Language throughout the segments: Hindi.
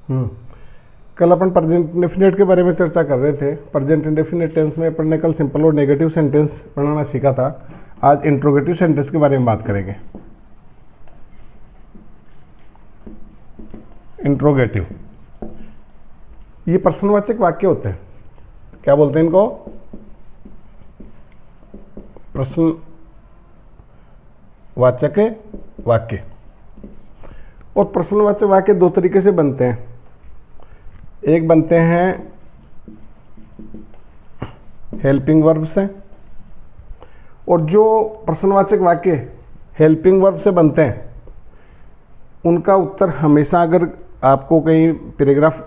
हम्म कल अपन प्रेजेंट इंडेफिनिट के बारे में चर्चा कर रहे थे। प्रेजेंट इंडेफिनिट टेंस में अपन ने कल सिंपल और नेगेटिव सेंटेंस बनाना सीखा था। आज इंट्रोगेटिव सेंटेंस के बारे में बात करेंगे। इंट्रोगेटिव ये प्रश्नवाचक वाक्य होते हैं। क्या बोलते हैं इनको? प्रश्नवाचक वाक्य। और प्रश्नवाचक वाक्य दो तरीके से बनते हैं। एक बनते हैं हेल्पिंग वर्ब से, और जो प्रश्नवाचक वाक्य हेल्पिंग वर्ब से बनते हैं उनका उत्तर हमेशा, अगर आपको कहीं पैराग्राफ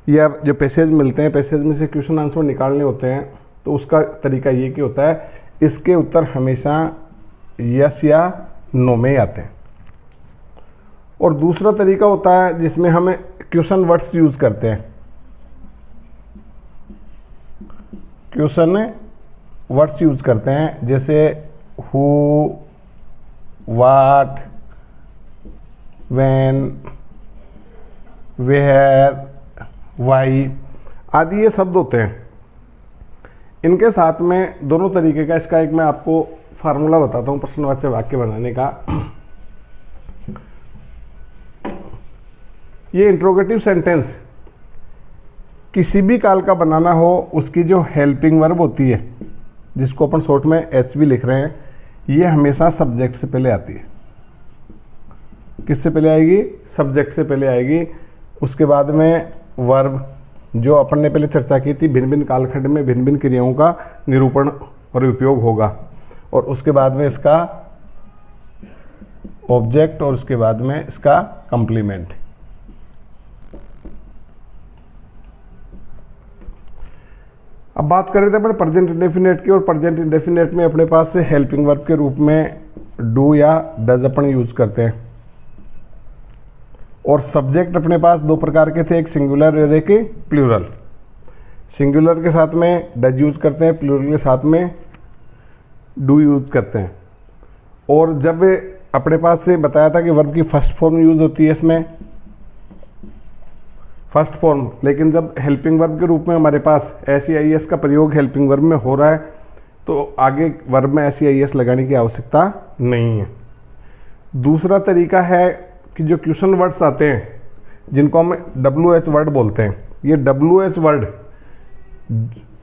या जो पैसेज मिलते हैं, पैसेज में से क्वेश्चन आंसर निकालने होते हैं, तो उसका तरीका ये कि होता है इसके उत्तर हमेशा यस या नो में आते हैं। और दूसरा तरीका होता है जिसमें हमें क्वेश्चन वर्ड्स यूज करते हैं। क्वेश्चन वर्ड्स यूज करते हैं, जैसे who, what, when, where, why आदि ये शब्द होते हैं। इनके साथ में दोनों तरीके का, इसका एक मैं आपको फार्मूला बताता हूं प्रश्नवाचक वाक्य बनाने का। ये इंट्रोगेटिव सेंटेंस किसी भी काल का बनाना हो, उसकी जो हेल्पिंग वर्ब होती है, जिसको अपन शॉर्ट में एच भी लिख रहे हैं, ये हमेशा सब्जेक्ट से पहले आती है। किससे पहले आएगी? सब्जेक्ट से पहले आएगी। उसके बाद में वर्ब, जो अपन ने पहले चर्चा की थी, भिन्न भिन्न कालखंड में भिन्न भिन्न क्रियाओं का निरूपण और उपयोग होगा। और उसके बाद में इसका ऑब्जेक्ट, और उसके बाद में इसका कंप्लीमेंट। अब बात कर रहे थे अपने प्रेजेंट इंडेफिनिट की, और प्रेजेंट इंडेफिनिट में अपने पास से हेल्पिंग वर्ब के रूप में डू या डज अपन यूज करते हैं। और सब्जेक्ट अपने पास दो प्रकार के थे, एक सिंगुलर और एक प्लूरल। सिंगुलर के साथ में डज यूज करते हैं, प्लूरल के साथ में डू यूज करते हैं। और जब अपने पास से बताया था कि वर्ब की फर्स्ट फॉर्म यूज होती है इसमें, फर्स्ट फॉर्म, लेकिन जब हेल्पिंग वर्ब के रूप में हमारे पास एस का प्रयोग हेल्पिंग वर्ब में हो रहा है, तो आगे वर्ब में एस लगाने की आवश्यकता नहीं है। दूसरा तरीका है कि जो क्वेश्चन वर्ड्स आते हैं, जिनको हम WH वर्ड बोलते हैं, ये WH वर्ड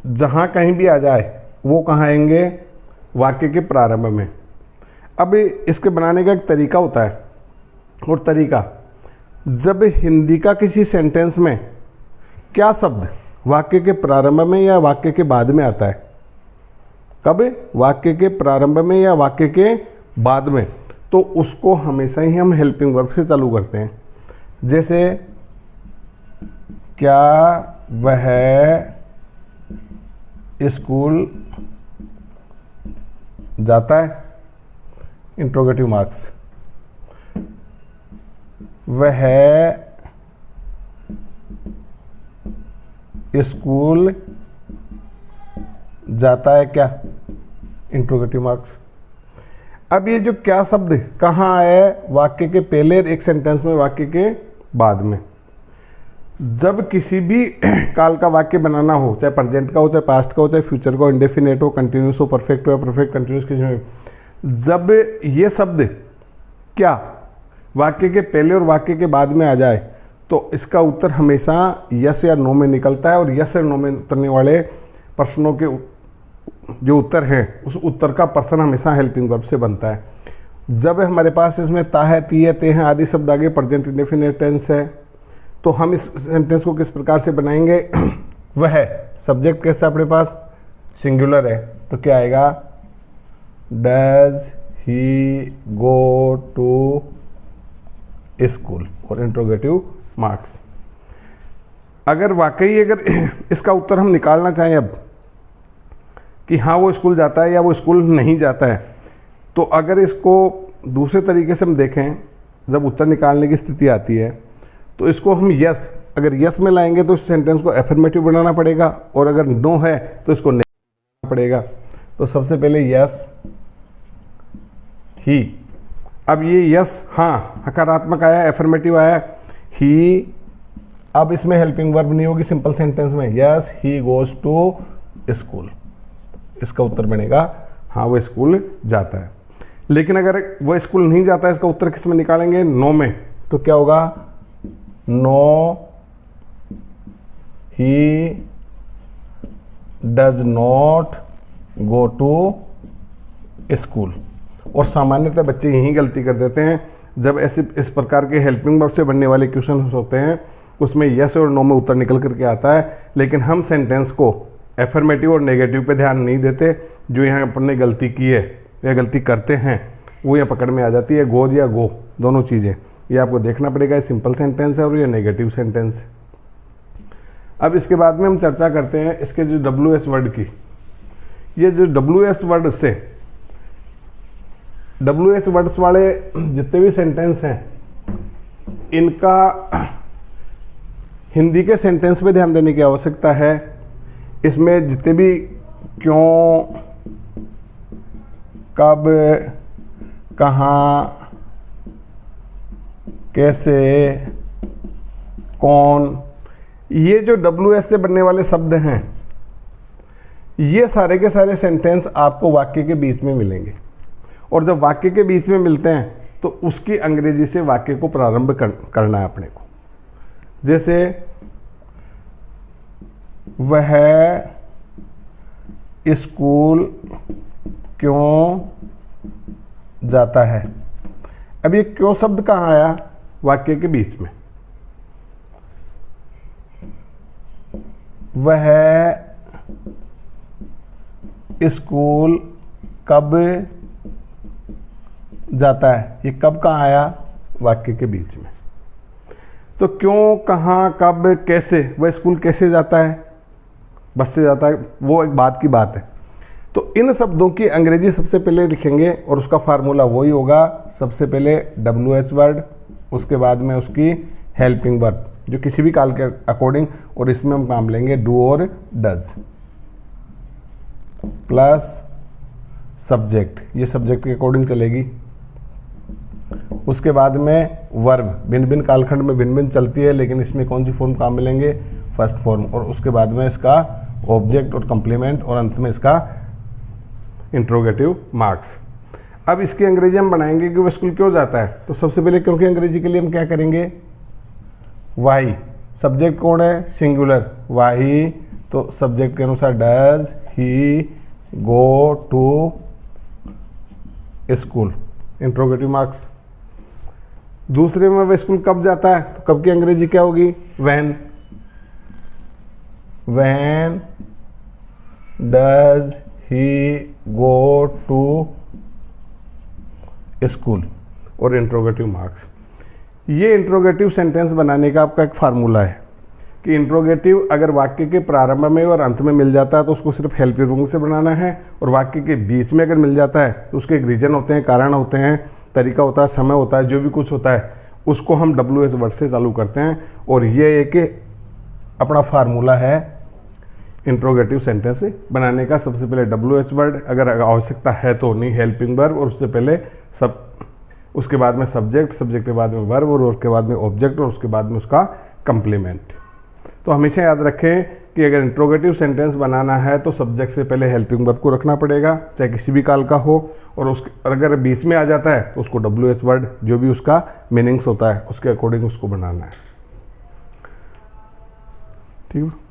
जहाँ कहीं भी आ जाए वो कहाँ आएंगे? वाक्य के प्रारंभ में। अब इसके बनाने का एक तरीका होता है, और तरीका, जब हिंदी का किसी सेंटेंस में क्या शब्द वाक्य के प्रारंभ में या वाक्य के बाद में आता है, कब? वाक्य के प्रारंभ में या वाक्य के बाद में, तो उसको हमेशा ही हम हेल्पिंग वर्ब से चालू करते हैं। जैसे क्या वह स्कूल जाता है? Interrogative marks. वह स्कूल जाता है क्या? Interrogative marks. अब ये जो क्या शब्द कहाँ आया? वाक्य के पहले, एक सेंटेंस में, वाक्य के बाद में। जब किसी भी काल का वाक्य बनाना हो, चाहे प्रेजेंट का हो, चाहे पास्ट का हो, चाहे फ्यूचर का हो, इंडेफिनेट हो, कंटिन्यूस हो, परफेक्ट हो या परफेक्ट कंटिन्यूस, किसी में, जब ये शब्द क्या वाक्य के पहले और वाक्य के बाद में आ जाए, तो इसका उत्तर हमेशा यस या नो में निकलता है। और यस या नो में उतरने वाले प्रश्नों के जो उत्तर हैं, उस उत्तर का प्रश्न हमेशा हेल्पिंग वर्ब से बनता है। जब हमारे पास इसमें ता है, ती है, ते हैं आदि शब्द आगे प्रेजेंट इंडेफिनिट टेंस है, तो हम इस सेंटेंस को किस प्रकार से बनाएंगे? वह सब्जेक्ट कैसा अपने पास? सिंगुलर है, तो क्या आएगा? Does he go to school, और इंट्रोगेटिव मार्क्स। अगर वाकई इसका उत्तर हम निकालना चाहें अब कि हाँ वो स्कूल जाता है या वो स्कूल नहीं जाता है, तो अगर इसको दूसरे तरीके से हम देखें, जब उत्तर निकालने की स्थिति आती है, तो इसको हम यस, अगर यस में लाएंगे तो इस सेंटेंस को एफर्मेटिव बनाना पड़ेगा, और अगर नो है तो इसको नेगेटिव बनाना पड़ेगा। तो सबसे पहले यस ही। अब ये यस हाँ हकारात्मक आया, एफर्मेटिव आया, ही अब इसमें हेल्पिंग वर्ब नहीं होगी सिंपल सेंटेंस में, yes he goes to school, इसका उत्तर बनेगा हाँ वो स्कूल जाता है। लेकिन अगर वो स्कूल नहीं जाता है, इसका उत्तर किस में निकालेंगे, नो में, तो क्या होगा, no he does not go to school. और सामान्यतः बच्चे यही गलती कर देते हैं, जब ऐसे इस प्रकार के हेल्पिंग वर्ब से बनने वाले क्वेश्चन होते हैं उसमें यस और नो में उत्तर निकल करके आता है, लेकिन हम सेंटेंस को एफर्मेटिव और नेगेटिव पे ध्यान नहीं देते। जो यहाँ अपन ने गलती की है या गलती करते हैं वो यहाँ पकड़ में आ जाती है, गोज या गो दोनों चीज़ें, ये आपको देखना पड़ेगा, ये सिंपल सेंटेंस है और ये नेगेटिव सेंटेंस है। अब इसके बाद में हम चर्चा करते हैं इसके जो WH वर्ड की। ये जो WH वर्ड से WH वर्ड्स वाले जितने भी सेंटेंस हैं इनका हिंदी के सेंटेंस पे ध्यान देने की आवश्यकता है। इसमें जितने भी क्यों, कब, कहाँ, कैसे, कौन, ये जो WH से बनने वाले शब्द हैं ये सारे के सारे सेंटेंस आपको वाक्य के बीच में मिलेंगे। और जब वाक्य के बीच में मिलते हैं तो उसकी अंग्रेजी से वाक्य को प्रारंभ करना है अपने को। जैसे वह स्कूल क्यों जाता है। अब ये क्यों शब्द कहाँ आया, वाक्य के बीच में। वह स्कूल कब जाता है, ये कब कहाँ आया, वाक्य के बीच में। तो क्यों, कहाँ, कब, कैसे, वह स्कूल कैसे जाता है, बस से जाता है, वो एक बात की बात है। तो इन शब्दों की अंग्रेजी सबसे पहले लिखेंगे और उसका फार्मूला वही होगा, सबसे पहले WH वर्ड, उसके बाद में उसकी हेल्पिंग वर्ब जो किसी भी काल के अकॉर्डिंग, और इसमें हम काम लेंगे डू और डज प्लस सब्जेक्ट, ये सब्जेक्ट के अकॉर्डिंग चलेगी। उसके बाद में वर्ब, भिन्न भिन्न कालखंड में भिन्न भिन्न चलती है, लेकिन इसमें कौन सी फॉर्म काम मिलेंगे, फर्स्ट फॉर्म। और उसके बाद में इसका ऑब्जेक्ट और कंप्लीमेंट, और अंत में इसका इंट्रोगेटिव मार्क्स। अब इसकी अंग्रेजी हम बनाएंगे कि वो स्कूल क्यों जाता है। तो सबसे पहले क्योंकि अंग्रेजी के लिए हम क्या करेंगे, वाई। सब्जेक्ट कौन है, सिंगुलर, वाई, तो सब्जेक्ट के अनुसार does he go to school, interrogative marks. दूसरे में वह स्कूल कब जाता है, तो कब की अंग्रेजी क्या होगी, when. When does he go to school, और इंट्रोगेटिव मार्क्स। ये इंट्रोगेटिव सेंटेंस बनाने का आपका एक फार्मूला है कि इंट्रोगेटिव अगर वाक्य के प्रारंभ में और अंत में मिल जाता है तो उसको सिर्फ हेल्पिंग वर्ब से बनाना है, और वाक्य के बीच में अगर मिल जाता है तो उसके एक रीजन होते हैं, कारण होते हैं, तरीका होता है, समय होता है, जो भी कुछ होता है उसको हम WH वर्ड से चालू करते हैं। और ये एक अपना फार्मूला है इंट्रोगेटिव सेंटेंस बनाने का। सबसे पहले WH वर्ड, अगर आवश्यकता है तो, नहीं हेल्पिंग वर्ब, और उससे पहले सब, उसके बाद में सब्जेक्ट, सब्जेक्ट के बाद में वर्ब, और उसके बाद में ऑब्जेक्ट, और उसके बाद में उसका कंप्लीमेंट। तो हमेशा याद रखें कि अगर इंट्रोगेटिव सेंटेंस बनाना है तो सब्जेक्ट से पहले हेल्पिंग वर्ब को रखना पड़ेगा, चाहे किसी भी काल का हो, और उसके अगर बीच में आ जाता है तो उसको WH वर्ड जो भी उसका मीनिंग्स होता है उसके अकॉर्डिंग उसको बनाना है। ठीक है।